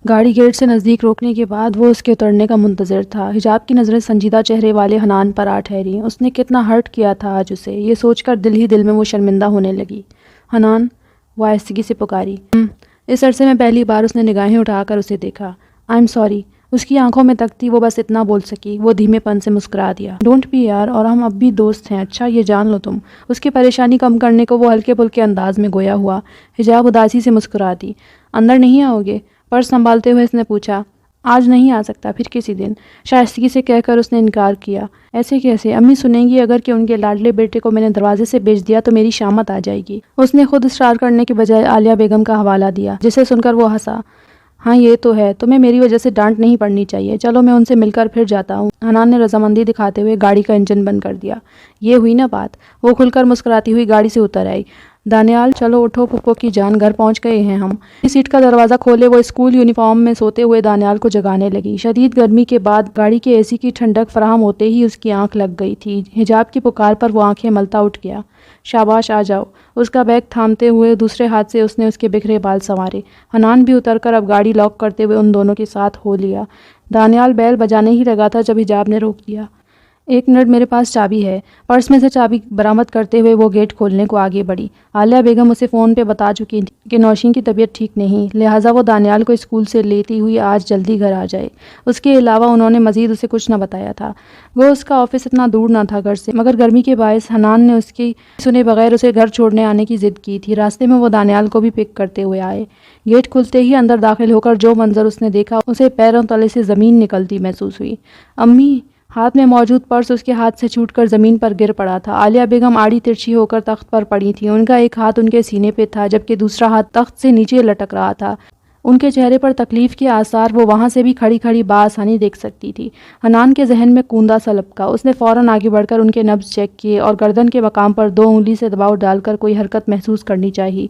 گاڑی گیٹ سے نزدیک روکنے کے بعد وہ اس کے اترنے کا منتظر تھا۔ حجاب کی نظریں سنجیدہ چہرے والے حنان پر آ ٹھہری۔ اس نے کتنا ہرٹ کیا تھا آج اسے، یہ سوچ کر دل ہی دل میں وہ شرمندہ ہونے لگی۔ حنان، وہ آہستگی سے پکاری۔ اس عرصے میں پہلی بار اس نے نگاہیں اٹھا کر اسے دیکھا۔ I am sorry. اس کی آنکھوں میں تکتی وہ بس اتنا بول سکی۔ وہ دھیمے پن سے مسکرا دیا۔ ڈونٹ بی یار، اور ہم اب بھی دوست ہیں، اچھا یہ جان لو تم۔ اس کی پریشانی کم کرنے کو وہ ہلکے پھلکے انداز میں گویا ہوا۔ حجاب اداسی سے مسکرا دی۔ اندر نہیں آؤ گے؟ پرس سنبھالتے ہوئے اس نے پوچھا۔ آج نہیں آ سکتا، پھر کسی دن، شائستگی سے کہہ کر اس نے انکار کیا۔ ایسے کیسے؟ امی سنیں گی اگر کہ ان کے لاڈلے بیٹے کو میں نے دروازے سے بیچ دیا تو میری شامت آ جائے گی۔ اس نے خود اصرار کرنے کے بجائے عالیہ بیگم کا حوالہ دیا، جسے سن کر وہ ہنسا۔ ہاں یہ تو ہے، تمہیں میری وجہ سے ڈانٹ نہیں پڑنی چاہیے، چلو میں ان سے مل کر پھر جاتا ہوں۔ حنان نے رضامندی دکھاتے ہوئے گاڑی کا انجن بند کر دیا۔ یہ ہوئی نا بات؟ وہ کھل کر مسکراتی ہوئی گاڑی سے اتر آئی۔ دانیال چلو اٹھو پھپھو کی جان، گھر پہنچ گئے ہیں ہم۔ سیٹ کا دروازہ کھولے وہ اسکول یونیفارم میں سوتے ہوئے دانیال کو جگانے لگی۔ شدید گرمی کے بعد گاڑی کے اے سی کی ٹھنڈک فراہم ہوتے ہی اس کی آنکھ لگ گئی تھی۔ حجاب کی پکار پر وہ آنکھیں ملتا اٹھ گیا۔ شاباش آ جاؤ۔ اس کا بیگ تھامتے ہوئے دوسرے ہاتھ سے اس نے اس کے بکھرے بال سنوارے۔ حنان بھی اتر کر اب گاڑی لاک کرتے ہوئے ان دونوں کے ساتھ ہو لیا۔ دانیال بیل بجانے ہی لگا تھا جب حجاب نے روک دیا۔ ایک منٹ، میرے پاس چابی ہے۔ پرس میں سے چابی برآمد کرتے ہوئے وہ گیٹ کھولنے کو آگے بڑھی۔ عالیہ بیگم اسے فون پہ بتا چکی تھی کہ نوشین کی طبیعت ٹھیک نہیں، لہٰذا وہ دانیال کو اسکول سے لیتی ہوئی آج جلدی گھر آ جائے۔ اس کے علاوہ انہوں نے مزید اسے کچھ نہ بتایا تھا۔ وہ اس کا آفس اتنا دور نہ تھا گھر سے، مگر گرمی کے باعث حنان نے اس کی سنے بغیر اسے گھر چھوڑنے آنے کی ضد کی تھی۔ راستے میں وہ دانیال کو بھی پک کرتے ہوئے آئے۔ گیٹ کھلتے ہی اندر داخل ہو کر جو منظر اس نے دیکھا اسے پیروں تلے سے زمین نکلتی محسوس ہوئی۔ امی! ہاتھ میں موجود پرس اس کے ہاتھ سے چھوٹ کر زمین پر گر پڑا تھا۔ عالیہ بیگم آڑی ترچھی ہو کر تخت پر پڑی تھیں۔ ان کا ایک ہاتھ ان کے سینے پہ تھا جبکہ دوسرا ہاتھ تخت سے نیچے لٹک رہا تھا۔ ان کے چہرے پر تکلیف کے آثار وہ وہاں سے بھی کھڑی کھڑی بآسانی دیکھ سکتی تھی۔ حنان کے ذہن میں کوندا سا لپکا۔ اس نے فوراً آگے بڑھ کر ان کے نبض چیک کیے اور گردن کے مقام پر 2 انگلی سے دباؤ ڈال کر کوئی حرکت محسوس کرنی چاہی۔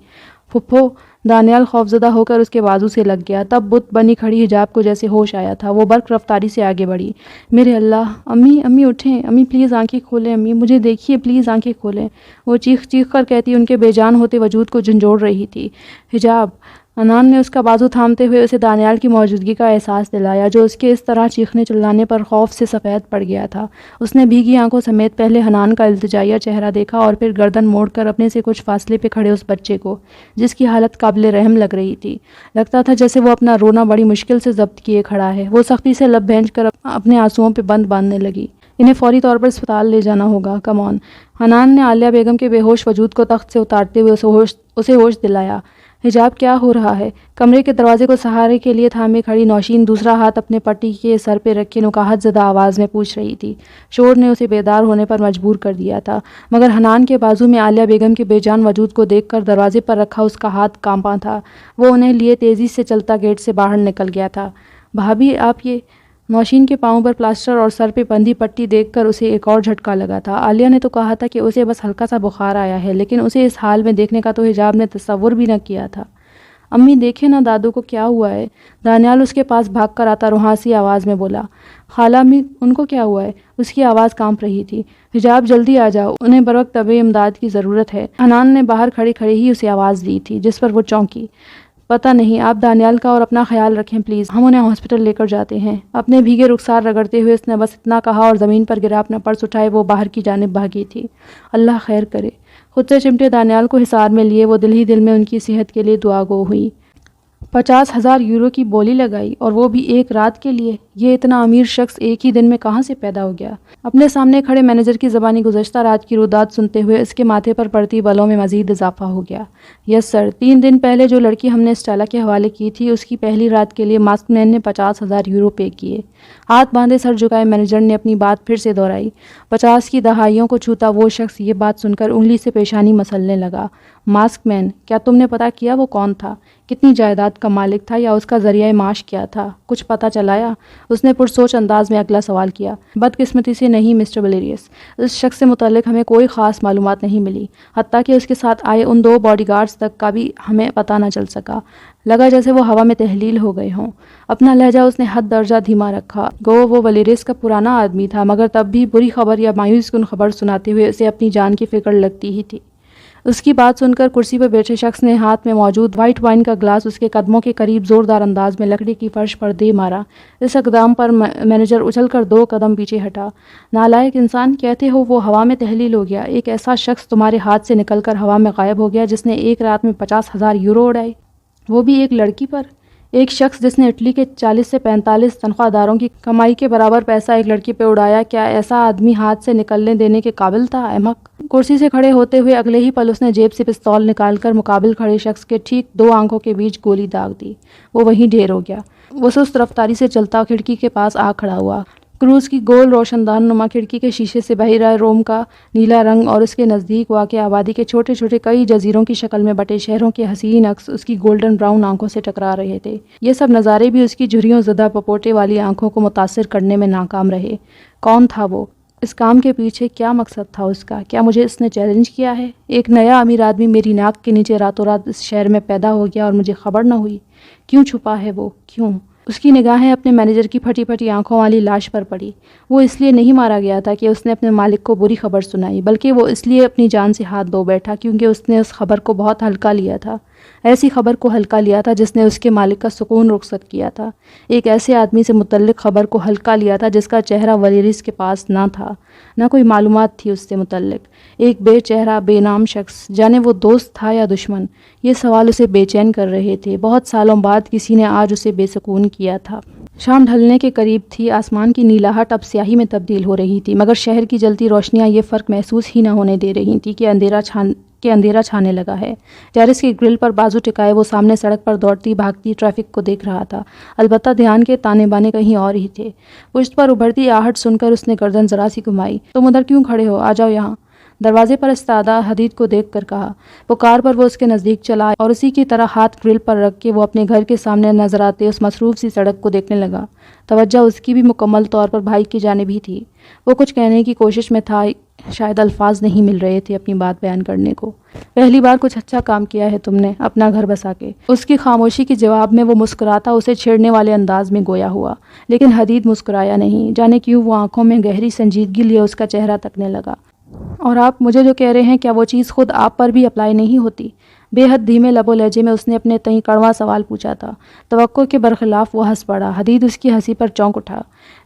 پھپھو! دانیال خوفزدہ ہو کر اس کے بازو سے لگ گیا۔ تب بت بنی کھڑی حجاب کو جیسے ہوش آیا تھا، وہ برق رفتاری سے آگے بڑھی۔ میرے اللہ! امی امی اٹھیں، امی پلیز آنکھیں کھولیں، امی مجھے دیکھیے، پلیز آنکھیں کھولیں۔ وہ چیخ چیخ کر کہتی ان کے بے جان ہوتے وجود کو جھنجھوڑ رہی تھی۔ حجاب! حنان نے اس کا بازو تھامتے ہوئے اسے دانیال کی موجودگی کا احساس دلایا، جو اس کے اس طرح چیخنے چلانے پر خوف سے سفید پڑ گیا تھا۔ اس نے بھیگی آنکھوں سمیت پہلے حنان کا التجائیہ چہرہ دیکھا اور پھر گردن موڑ کر اپنے سے کچھ فاصلے پہ کھڑے اس بچے کو، جس کی حالت قابل رحم لگ رہی تھی۔ لگتا تھا جیسے وہ اپنا رونا بڑی مشکل سے ضبط کیے کھڑا ہے۔ وہ سختی سے لب بھینچ کر اپنے آنسوؤں پہ بند باندھنے لگی۔ انہیں فوری طور پر اسپتال لے جانا ہوگا، کم آن۔ حنان نے عالیہ بیگم کے بے ہوش وجود کو تخت سے اتارتے ہوئے اسے ہوش دلایا۔ حجاب کیا ہو رہا ہے؟ کمرے کے دروازے کو سہارے کے لیے تھامے کھڑی نوشین دوسرا ہاتھ اپنے پٹی کے سر پہ رکھے نکاہت زدہ آواز میں پوچھ رہی تھی۔ شور نے اسے بیدار ہونے پر مجبور کر دیا تھا، مگر حنان کے بازو میں عالیہ بیگم کے بے جان وجود کو دیکھ کر دروازے پر رکھا اس کا ہاتھ کانپا تھا۔ وہ انہیں لیے تیزی سے چلتا گیٹ سے باہر نکل گیا تھا۔ بھابھی آپ یہ… نوشین کے پاؤں پر پلاسٹر اور سر پہ بندھی پٹی دیکھ کر اسے ایک اور جھٹکا لگا تھا۔ عالیہ نے تو کہا تھا کہ اسے بس ہلکا سا بخار آیا ہے، لیکن اسے اس حال میں دیکھنے کا تو حجاب نے تصور بھی نہ کیا تھا۔ امی دیکھیں نا دادو کو کیا ہوا ہے؟ دانیال اس کے پاس بھاگ کر آتا روحانسی آواز میں بولا۔ خالہ امی ان کو کیا ہوا ہے؟ اس کی آواز کانپ رہی تھی۔ حجاب جلدی آ جاؤ، انہیں بروقت طبی امداد کی ضرورت ہے۔ حنان نے باہر کھڑے کھڑے ہی اسے آواز دی تھی، جس پر وہ چونکی۔ پتہ نہیں، آپ دانیال کا اور اپنا خیال رکھیں پلیز، ہم انہیں ہاسپٹل لے کر جاتے ہیں۔ اپنے بھیگے رخسار رگڑتے ہوئے اس نے بس اتنا کہا اور زمین پر گرا اپنا پرس اٹھائے وہ باہر کی جانب بھاگی تھی۔ اللہ خیر کرے۔ خود سے چمٹے دانیال کو حصار میں لیے وہ دل ہی دل میں ان کی صحت کے لیے دعا گو ہوئی۔ 50,000 یورو کی بولی لگائی، اور وہ بھی ایک رات کے لیے۔ یہ اتنا امیر شخص ایک ہی دن میں کہاں سے پیدا ہو گیا؟ اپنے سامنے کھڑے مینیجر کی زبانی گزشتہ رات کی روداد سنتے ہوئے اس کے ماتھے پر پڑتی بالوں میں مزید اضافہ ہو گیا۔ یس سر، 3 دن پہلے جو لڑکی ہم نے اسٹیلا کے حوالے کی تھی، اس کی پہلی رات کے لیے ماسک مین نے 50,000 یورو پے کیے۔ ہاتھ باندھے سر جھکائے مینیجر نے اپنی بات پھر سے دہرائی۔ 50 کی دہائیوں کو چھوتا وہ شخص یہ بات سن کر انگلی سے پیشانی مسلنے لگا۔ ماسک مین؟ کیا تم نے پتا کیا وہ کون تھا؟ کتنی جائیداد کا مالک تھا یا اس کا ذریعہ معاش کیا تھا؟ کچھ پتا چلایا؟ اس نے پرسوچ انداز میں اگلا سوال کیا۔ بدقسمتی سے نہیں مسٹر ولیریس، اس شخص سے متعلق ہمیں کوئی خاص معلومات نہیں ملی، حتیٰ کہ اس کے ساتھ آئے ان 2 باڈی گارڈز تک کا بھی ہمیں پتہ نہ چل سکا۔ لگا جیسے وہ ہوا میں تحلیل ہو گئے ہوں۔ اپنا لہجہ اس نے حد درجہ دھیما رکھا، گو وہ ولیریس کا پرانا آدمی تھا، مگر تب بھی بری خبر یا مایوس کن خبر سناتے ہوئے اسے اپنی جان کی فکر لگتی ہی تھی۔ اس کی بات سن کر کرسی پر بیٹھے شخص نے ہاتھ میں موجود وائٹ وائن کا گلاس اس کے قدموں کے قریب زوردار انداز میں لکڑی کی فرش پر دے مارا۔ اس اقدام پر مینیجر اچھل کر 2 قدم پیچھے ہٹا۔ نالائق انسان، کہتے ہو وہ ہوا میں تحلیل ہو گیا؟ ایک ایسا شخص تمہارے ہاتھ سے نکل کر ہوا میں غائب ہو گیا جس نے ایک رات میں 50,000 یورو اڑائے، وہ بھی ایک لڑکی پر۔ ایک شخص جس نے اٹلی کے 40 سے 45 تنخواہ داروں کی کمائی کے برابر پیسہ ایک لڑکی پہ اڑایا، کیا ایسا آدمی ہاتھ سے نکلنے دینے کے قابل تھا؟ احمق! کرسی سے کھڑے ہوتے ہوئے اگلے ہی پل اس نے جیب سے پستول نکال کر مقابل کھڑے شخص کے ٹھیک 2 آنکھوں کے بیچ گولی داغ دی۔ وہ وہیں ڈھیر ہو گیا۔ وہ سست رفتاری سے چلتا کھڑکی کے پاس آ کھڑا ہوا۔ کروز کی گول روشن دان نما کھڑکی کے شیشے سے بہہ رہا روم کا نیلا رنگ اور اس کے نزدیک واقع آبادی کے چھوٹے چھوٹے کئی جزیروں کی شکل میں بٹے شہروں کے حسین عکس اس کی گولڈن براؤن آنکھوں سے ٹکرا رہے تھے۔ یہ سب نظارے بھی اس کی جھریوں زدہ پپوٹے والی آنکھوں کو متاثر کرنے میں ناکام رہے۔ کون تھا وہ؟ اس کام کے پیچھے کیا مقصد تھا اس کا؟ کیا مجھے اس نے چیلنج کیا ہے؟ ایک نیا امیر آدمی میری ناک کے نیچے راتوں رات اس شہر میں پیدا ہو گیا اور مجھے خبر نہ ہوئی؟ کیوں چھپا ہے وہ؟ کیوں؟ اس کی نگاہیں اپنے مینیجر کی پھٹی پھٹی آنکھوں والی لاش پر پڑی۔ وہ اس لیے نہیں مارا گیا تھا کہ اس نے اپنے مالک کو بری خبر سنائی، بلکہ وہ اس لیے اپنی جان سے ہاتھ دھو بیٹھا کیونکہ اس نے اس خبر کو بہت ہلکا لیا تھا، ایسی خبر کو ہلکا لیا تھا جس نے اس کے مالک کا سکون رخصت کیا تھا، ایک ایسے آدمی سے متعلق خبر کو ہلکا لیا تھا جس کا چہرہ ولیریس کے پاس نہ تھا، نہ کوئی معلومات تھی اس سے متعلق، ایک بے چہرہ بے نام شخص، جانے وہ دوست تھا یا دشمن؟ یہ سوال اسے بے چین کر رہے تھے۔ بہت سالوں بعد کسی نے آج اسے بے سکون کیا تھا۔ شام ڈھلنے کے قریب تھی، آسمان کی نیلاہٹ اب سیاہی میں تبدیل ہو رہی تھی، مگر شہر کی جلتی روشنیاں یہ فرق محسوس ہی نہ ہونے دے رہی تھی کہ اندھیرا چھانے لگا ہے۔ ٹیرس کے گرل پر بازو ٹکائے وہ سامنے سڑک پر دوڑتی بھاگتی ٹریفک کو دیکھ رہا تھا، البتہ دھیان کے تانے بانے کہیں اور ہی تھے۔ پشت پر ابھرتی آہٹ سن کر اس نے گردن ذرا سی گھمائی۔ تم ادھر کیوں کھڑے ہو؟ آ جاؤ یہاں، دروازے پر استادہ حدید کو دیکھ کر کہا۔ پکار پر وہ اس کے نزدیک چلا اور اسی کی طرح ہاتھ گرل پر رکھ کے وہ اپنے گھر کے سامنے نظر آتے اس مصروف سی سڑک کو دیکھنے لگا۔ توجہ اس کی بھی مکمل طور پر بھائی کی جانب ہی تھی۔ وہ کچھ کہنے کی کوشش میں تھا، شاید الفاظ نہیں مل رہے تھے اپنی بات بیان کرنے کو۔ پہلی بار کچھ اچھا کام کیا ہے تم نے، اپنا گھر بسا کے۔ اس کی خاموشی کے جواب میں وہ مسکراتا اسے چھیڑنے والے انداز میں گویا ہوا، لیکن حدید مسکرایا نہیں۔ جانے کیوں وہ آنکھوں میں گہری سنجیدگی لیے اس کا چہرہ تکنے لگا۔ اور آپ مجھے جو کہہ رہے ہیں، کیا وہ چیز خود آپ پر بھی اپلائی نہیں ہوتی؟ بے حد دھیمے لب و لہجے میں اس نے اپنے تئیں کڑوا سوال پوچھا تھا۔ توقع کے برخلاف وہ ہنس پڑا۔ حدید اس کی ہنسی پر چونک اٹھا۔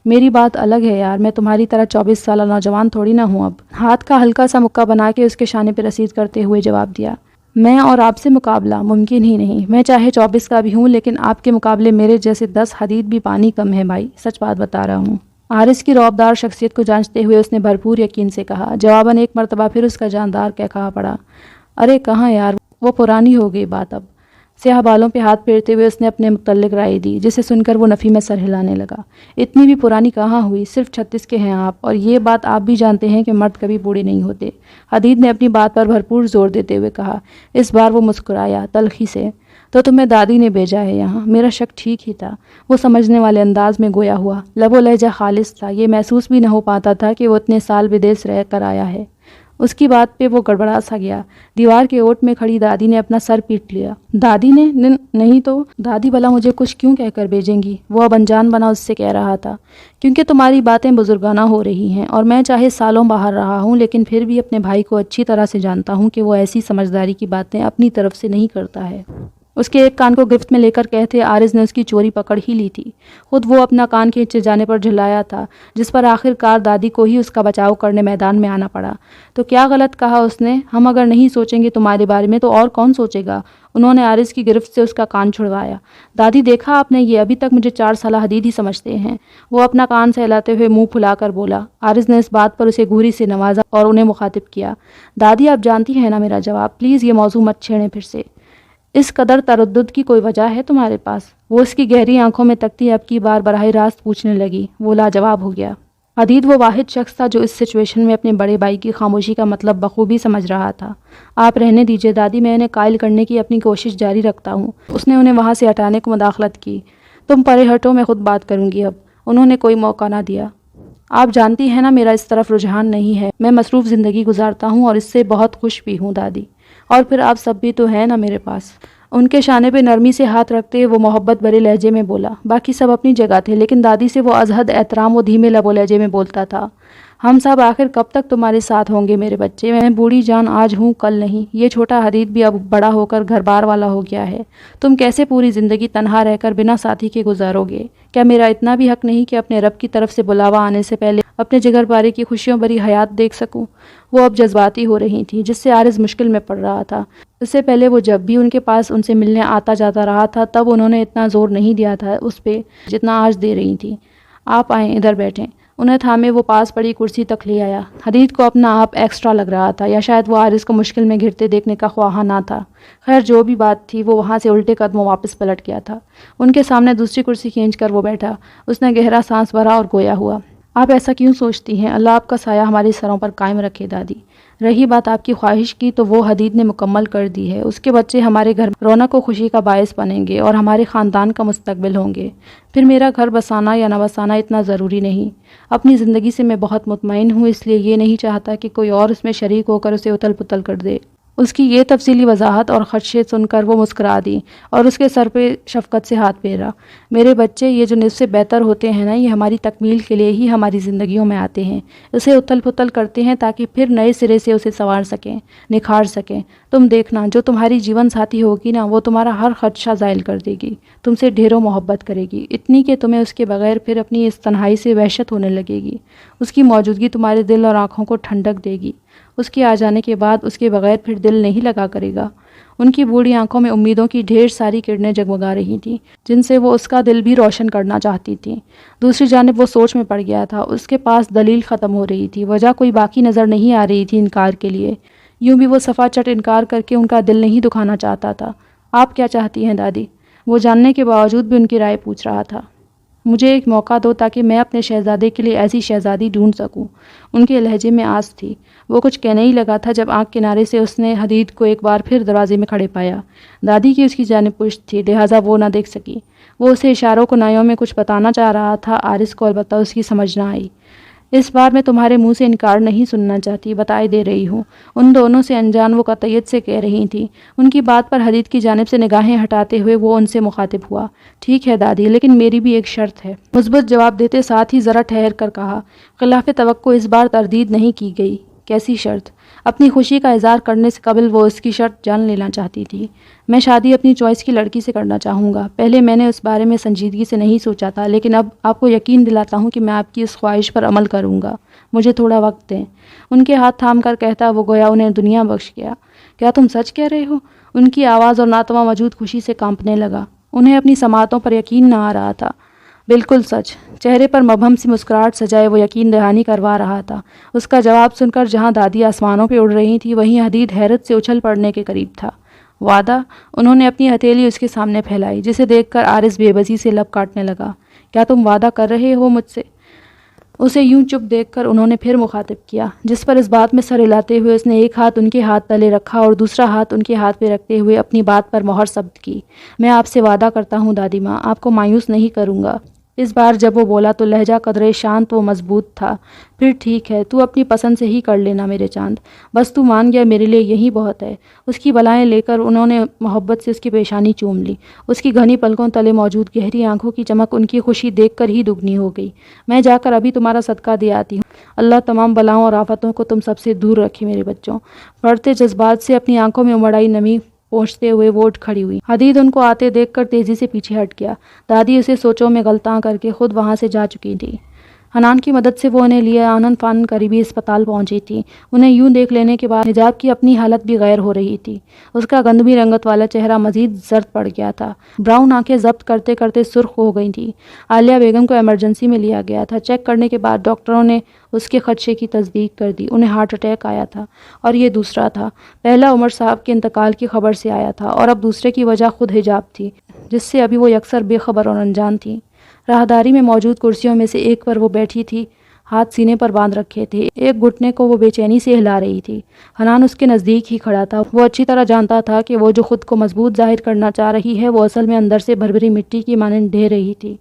میری بات الگ ہے یار، میں تمہاری طرح 24 سالہ نوجوان تھوڑی نہ ہوں اب۔ ہاتھ کا ہلکا سا مکہ بنا کے اس کے شانے پہ رسید کرتے ہوئے جواب دیا۔ میں اور آپ سے مقابلہ ممکن ہی نہیں۔ میں چاہے 24 کا بھی ہوں، لیکن آپ کے مقابلے میرے جیسے 10 حدید بھی پانی کم ہے بھائی، سچ بات بتا رہا ہوں۔ عارض کی رعبدار شخصیت کو جانچتے ہوئے اس نے بھرپور یقین سے کہا۔ جواباً ایک مرتبہ پھر اس کا جاندار کہا پڑا۔ ارے کہاں یار، وہ پرانی ہو گئی بات اب۔ سیاہ بالوں پہ ہاتھ پھیرتے ہوئے اس نے اپنے متعلق رائے دی، جسے سن کر وہ نفی میں سر ہلانے لگا۔ اتنی بھی پرانی کہاں ہوئی، صرف 36 کے ہیں آپ، اور یہ بات آپ بھی جانتے ہیں کہ مرد کبھی بوڑھے نہیں ہوتے۔ حدید نے اپنی بات پر بھرپور زور دیتے ہوئے کہا۔ اس بار وہ مسکرایا تلخی سے۔ تو تمہیں دادی نے بھیجا ہے یہاں؟ میرا شک ٹھیک ہی تھا، وہ سمجھنے والے انداز میں گویا ہوا۔ لب و لہجہ خالص تھا، یہ محسوس بھی نہ ہو پاتا تھا کہ وہ اتنے سال بدیس رہ کر آیا ہے۔ اس کی بات پہ وہ گڑبڑا سا گیا۔ دیوار کے اوٹ میں کھڑی دادی نے اپنا سر پیٹ لیا۔ دادی نے؟ نہیں تو دادی بھلا مجھے کچھ کیوں کہہ کر بھیجیں گی؟ وہ اب انجان بنا اس سے کہہ رہا تھا۔ کیونکہ تمہاری باتیں بزرگانہ ہو رہی ہیں، اور میں چاہے سالوں باہر رہا ہوں، لیکن پھر بھی اپنے بھائی کو اچھی طرح سے جانتا ہوں کہ وہ ایسی سمجھداری کی باتیں اپنی طرف سے نہیں کرتا ہے۔ اس کے ایک کان کو گرفت میں لے کر کہتے عارض نے اس کی چوری پکڑ ہی لی تھی۔ خود وہ اپنا کان کھینچے جانے پر جھلایا تھا، جس پر آخر کار دادی کو ہی اس کا بچاؤ کرنے میدان میں آنا پڑا۔ تو کیا غلط کہا اس نے؟ ہم اگر نہیں سوچیں گے تمہارے بارے میں تو اور کون سوچے گا؟ انہوں نے عارض کی گرفت سے اس کا کان چھڑوایا۔ دادی دیکھا آپ نے، یہ ابھی تک مجھے 4 سالہ حدید ہی سمجھتے ہیں۔ وہ اپنا کان سہلاتے ہوئے منہ پھلا کر بولا۔ عارض نے اس بات پر اسے گھوری سے نوازا اور انہیں مخاطب کیا۔ دادی آپ جانتی ہیں نا میرا جواب، پلیز یہ موضوع مت چھیڑیں پھر سے۔ اس قدر تردد کی کوئی وجہ ہے تمہارے پاس؟ وہ اس کی گہری آنکھوں میں تکتی اب کی بار براہ راست پوچھنے لگی۔ وہ لاجواب ہو گیا۔ حدید وہ واحد شخص تھا جو اس سچویشن میں اپنے بڑے بھائی کی خاموشی کا مطلب بخوبی سمجھ رہا تھا۔ آپ رہنے دیجئے دادی، میں انہیں قائل کرنے کی اپنی کوشش جاری رکھتا ہوں۔ اس نے انہیں وہاں سے ہٹانے کو مداخلت کی۔ تم پرے ہٹو، میں خود بات کروں گی اب۔ انہوں نے کوئی موقع نہ دیا۔ آپ جانتی ہیں نا میرا اس طرف رجحان نہیں ہے، میں مصروف زندگی گزارتا ہوں اور اس سے بہت خوش بھی ہوں دادی، اور پھر آپ سب بھی تو ہیں نا میرے پاس۔ ان کے شانے پہ نرمی سے ہاتھ رکھتے وہ محبت بھرے لہجے میں بولا۔ باقی سب اپنی جگہ تھے، لیکن دادی سے وہ از حد احترام و دھیمے لب و لہجے میں بولتا تھا۔ ہم سب آخر کب تک تمہارے ساتھ ہوں گے میرے بچے؟ میں بوڑھی جان آج ہوں کل نہیں، یہ چھوٹا حدید بھی اب بڑا ہو کر گھر بار والا ہو گیا ہے، تم کیسے پوری زندگی تنہا رہ کر بنا ساتھی کے گزارو گے؟ کیا میرا اتنا بھی حق نہیں کہ اپنے رب کی طرف سے بلاوا آنے سے پہلے اپنے جگر پارے کی خوشیوں بھری حیات دیکھ سکوں؟ وہ اب جذباتی ہو رہی تھی، جس سے عارض مشکل میں پڑ رہا تھا۔ اس سے پہلے وہ جب بھی ان کے پاس ان سے ملنے آتا جاتا رہا تھا تب انہوں نے اتنا زور نہیں دیا تھا اس پہ جتنا آج دے رہی تھی۔ آپ آئیں، ادھر بیٹھیں۔ انہیں تھامے وہ پاس پڑی کرسی تک لے آیا۔ حدید کو اپنا آپ ایکسٹرا لگ رہا تھا، یا شاید وہ عارض کو مشکل میں گھرتے دیکھنے کا خواہاں نہ تھا۔ خیر جو بھی بات تھی، وہ وہاں سے الٹے قدموں واپس پلٹ گیا تھا۔ ان کے سامنے دوسری کرسی کھینچ کر وہ بیٹھا۔ اس نے گہرا سانس بھرا اور گویا ہوا۔ آپ ایسا کیوں سوچتی ہیں؟ اللہ آپ کا سایہ ہمارے سروں پر قائم رکھے دادی۔ رہی بات آپ کی خواہش کی تو وہ حدید نے مکمل کر دی ہے۔ اس کے بچے ہمارے گھر میں رونق و خوشی کا باعث بنیں گے اور ہمارے خاندان کا مستقبل ہوں گے۔ پھر میرا گھر بسانا یا نہ بسانا اتنا ضروری نہیں۔ اپنی زندگی سے میں بہت مطمئن ہوں، اس لیے یہ نہیں چاہتا کہ کوئی اور اس میں شریک ہو کر اسے اتل پتل کر دے۔ اس کی یہ تفصیلی وضاحت اور خدشے سن کر وہ مسکرا دی اور اس کے سر پہ شفقت سے ہاتھ پھیرا۔ میرے بچے، یہ جو نصف سے بہتر ہوتے ہیں نا، یہ ہماری تکمیل کے لیے ہی ہماری زندگیوں میں آتے ہیں۔ اسے اتل پتل کرتے ہیں تاکہ پھر نئے سرے سے اسے سنوار سکیں، نکھار سکیں۔ تم دیکھنا، جو تمہاری جیون ساتھی ہوگی نا، وہ تمہارا ہر خدشہ زائل کر دے گی، تم سے ڈھیروں محبت کرے گی، اتنی کہ تمہیں اس کے بغیر پھر اپنی اس تنہائی سے وحشت ہونے لگے گی۔ اس کی موجودگی تمہارے دل اور آنکھوں کو ٹھنڈک دے گی۔ اس کے آ جانے کے بعد اس کے بغیر پھر دل نہیں لگا کرے گا۔ ان کی بوڑھی آنکھوں میں امیدوں کی ڈھیر ساری کرنیں جگمگا رہی تھیں، جن سے وہ اس کا دل بھی روشن کرنا چاہتی تھیں۔ دوسری جانب وہ سوچ میں پڑ گیا تھا۔ اس کے پاس دلیل ختم ہو رہی تھی، وجہ کوئی باقی نظر نہیں آ رہی تھی انکار کے لیے۔ یوں بھی وہ صفا چٹ انکار کر کے ان کا دل نہیں دکھانا چاہتا تھا۔ آپ کیا چاہتی ہیں دادی؟ وہ جاننے کے باوجود بھی ان کی رائے پوچھ رہا تھا۔ مجھے ایک موقع دو تاکہ میں اپنے شہزادے کے لیے ایسی شہزادی ڈھونڈ سکوں۔ ان کے لہجے میں آس تھی۔ وہ کچھ کہنے ہی لگا تھا جب آنکھ کنارے سے اس نے حدید کو ایک بار پھر دروازے میں کھڑے پایا۔ دادی کی اس کی جانب پشت تھی، لہٰذا وہ نہ دیکھ سکی۔ وہ اسے اشاروں کنائیوں میں کچھ بتانا چاہ رہا تھا، عارض کو البتہ اس کی سمجھ نہ آئی۔ اس بار میں تمہارے منہ سے انکار نہیں سننا چاہتی، بتائے دے رہی ہوں۔ ان دونوں سے انجان وہ قطعیت سے کہہ رہی تھیں۔ ان کی بات پر حدید کی جانب سے نگاہیں ہٹاتے ہوئے وہ ان سے مخاطب ہوا۔ ٹھیک ہے دادی، لیکن میری بھی ایک شرط ہے۔ مثبت جواب دیتے ساتھ ہی ذرا ٹھہر کر کہا۔ خلاف توقع اس بار تردید نہیں کی گئی۔ کیسی شرط؟ اپنی خوشی کا اظہار کرنے سے قبل وہ اس کی شرط جان لینا چاہتی تھی۔ میں شادی اپنی چوائس کی لڑکی سے کرنا چاہوں گا۔ پہلے میں نے اس بارے میں سنجیدگی سے نہیں سوچا تھا، لیکن اب آپ کو یقین دلاتا ہوں کہ میں آپ کی اس خواہش پر عمل کروں گا۔ مجھے تھوڑا وقت دیں۔ ان کے ہاتھ تھام کر کہتا وہ گویا انہیں دنیا بخش گیا۔ کیا تم سچ کہہ رہے ہو؟ ان کی آواز اور ناتواں وجود خوشی سے کانپنے لگا۔ انہیں اپنی سماعتوں پر یقین نہ آ رہا تھا۔ بالکل سچ۔ چہرے پر مبہم سی مسکراہٹ سجائے وہ یقین دہانی کروا رہا تھا۔ اس کا جواب سن کر جہاں دادی آسمانوں پہ اڑ رہی تھی، وہیں حدید حیرت سے اچھل پڑنے کے قریب تھا۔ وعدہ؟ انہوں نے اپنی ہتھیلی اس کے سامنے پھیلائی، جسے دیکھ کر عارض بے بسی سے لب کاٹنے لگا۔ کیا تم وعدہ کر رہے ہو مجھ سے؟ اسے یوں چپ دیکھ کر انہوں نے پھر مخاطب کیا، جس پر اس بات میں سر ہلاتے ہوئے اس نے ایک ہاتھ ان کے ہاتھ تلے رکھا اور دوسرا ہاتھ ان کے ہاتھ پہ رکھتے ہوئے اپنی بات پر مہر ثبت کی۔ میں آپ سے وعدہ کرتا ہوں دادی ماں، آپ کو مایوس نہیں کروں گا۔ اس بار جب وہ بولا تو لہجہ قدرے شانت و مضبوط تھا۔ پھر ٹھیک ہے، تو اپنی پسند سے ہی کر لینا میرے چاند، بس تو مان گیا میرے لیے یہی بہت ہے۔ اس کی بلائیں لے کر انہوں نے محبت سے اس کی پیشانی چوم لی۔ اس کی گھنی پلکوں تلے موجود گہری آنکھوں کی چمک ان کی خوشی دیکھ کر ہی دگنی ہو گئی۔ میں جا کر ابھی تمہارا صدقہ دے آتی ہوں۔ اللہ تمام بلاؤں اور آفتوں کو تم سب سے دور رکھے میرے بچوں۔ بڑھتے جذبات سے اپنی آنکھوں میں امڑ آئی نمی پہنچتے ہوئے وہ اٹھ کھڑی ہوئی۔ حدید ان کو آتے دیکھ کر تیزی سے پیچھے ہٹ گیا۔ دادی اسے سوچوں میں غلطاں کر کے خود وہاں سے جا چکی تھی۔ حنان کی مدد سے وہ انہیں لیے آنن فانن قریبی اسپتال پہنچی تھی۔ انہیں یوں دیکھ لینے کے بعد حجاب کی اپنی حالت بھی غیر ہو رہی تھی۔ اس کا گندمی رنگت والا چہرہ مزید زرد پڑ گیا تھا۔ براؤن آنکھیں ضبط کرتے کرتے سرخ ہو گئی تھیں۔ عالیہ بیگم کو ایمرجنسی میں لیا گیا تھا۔ چیک کرنے کے بعد ڈاکٹروں نے اس کے خدشے کی تصدیق کر دی۔ انہیں ہارٹ اٹیک آیا تھا اور یہ دوسرا تھا۔ پہلا عمر صاحب کے انتقال کی خبر سے آیا تھا اور اب دوسرے کی وجہ خود حجاب تھی، جس سے ابھی وہ یکسر بے خبر اور انجان تھی۔ راہداری میں موجود کرسیوں میں سے ایک پر وہ بیٹھی تھی، ہاتھ سینے پر باندھ رکھے تھے، ایک گھٹنے کو وہ بے چینی سے ہلا رہی تھی۔ حنان اس کے نزدیک ہی کھڑا تھا۔ وہ اچھی طرح جانتا تھا کہ وہ جو خود کو مضبوط ظاہر کرنا چاہ رہی ہے، وہ اصل میں اندر سے بھربھری مٹی کی مانند ڈھہ رہی تھی۔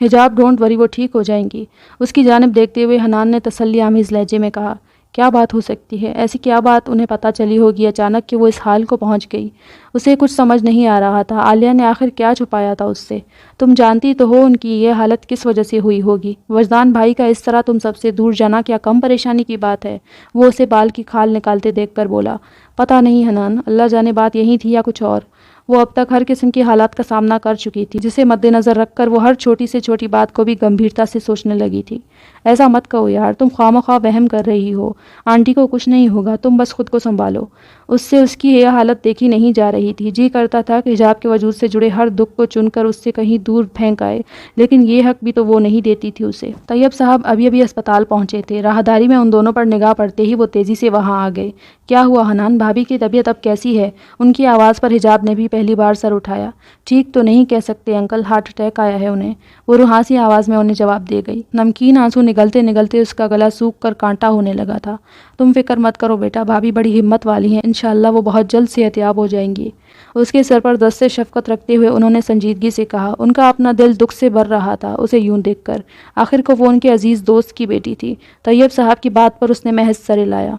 حجاب ڈونٹ وری، وہ ٹھیک ہو جائیں گی۔ اس کی جانب دیکھتے ہوئے حنان نے تسلی آمیز لہجے میں کہا، کیا بات ہو سکتی ہے؟ ایسی کیا بات انہیں پتہ چلی ہوگی اچانک کہ وہ اس حال کو پہنچ گئی؟ اسے کچھ سمجھ نہیں آ رہا تھا، عالیہ نے آخر کیا چھپایا تھا اس سے؟ تم جانتی تو ہو ان کی یہ حالت کس وجہ سے ہوئی ہوگی۔ وجدان بھائی کا اس طرح تم سب سے دور جانا کیا کم پریشانی کی بات ہے؟ وہ اسے بال کی کھال نکالتے دیکھ کر بولا۔ پتہ نہیں حنان، اللہ جانے بات یہی تھی یا کچھ اور۔ وہ اب تک ہر قسم کی حالات کا سامنا کر چکی تھی، جسے مد نظر رکھ کر وہ ہر چھوٹی سے چھوٹی بات کو بھی گمبھیرتا سے سوچنے لگی تھی۔ ایسا مت کہو یار، تم خواہ مخواہ وہم کر رہی ہو، آنٹی کو کچھ نہیں ہوگا، تم بس خود کو سنبھالو۔ اس سے اس کی یہ حالت دیکھی نہیں جا رہی تھی، جی کرتا تھا کہ حجاب کے وجود سے جڑے ہر دکھ کو چن کر اس سے کہیں دور پھینک آئے، لیکن یہ حق بھی تو وہ نہیں دیتی تھی اسے۔ طیب صاحب ابھی اسپتال پہنچے تھے، راہداری میں ان دونوں پر نگاہ پڑتے ہی وہ تیزی سے وہاں آ گئے۔ کیا ہوا حنان، بھابھی کی طبیعت اب کیسی ہے؟ ان کی آواز پر حجاب نے بھی پہلی بار سر اٹھایا۔ ٹھیک تو نہیں کہہ سکتے انکل، ہارٹ اٹیک آیا ہے انہیں، وہ روحانسی آواز میں انہیں جواب دے گئی۔ نمکین آنسو نگلتے نگلتے اس کا گلا سوکھ کر کانٹا ہونے لگا تھا۔ تم فکر مت کرو بیٹا، بھابھی بڑی ہمت والی ہیں، انشاءاللہ وہ بہت جلد صحت یاب ہو جائیں گی۔ اس کے سر پر دست سے شفقت رکھتے ہوئے انہوں نے سنجیدگی سے کہا۔ ان کا اپنا دل دکھ سے بھر رہا تھا اسے یوں دیکھ کر، آخر کو وہ ان کے عزیز دوست کی بیٹی تھی۔ طیب صاحب کی بات پر اس نے محض سر ہلایا۔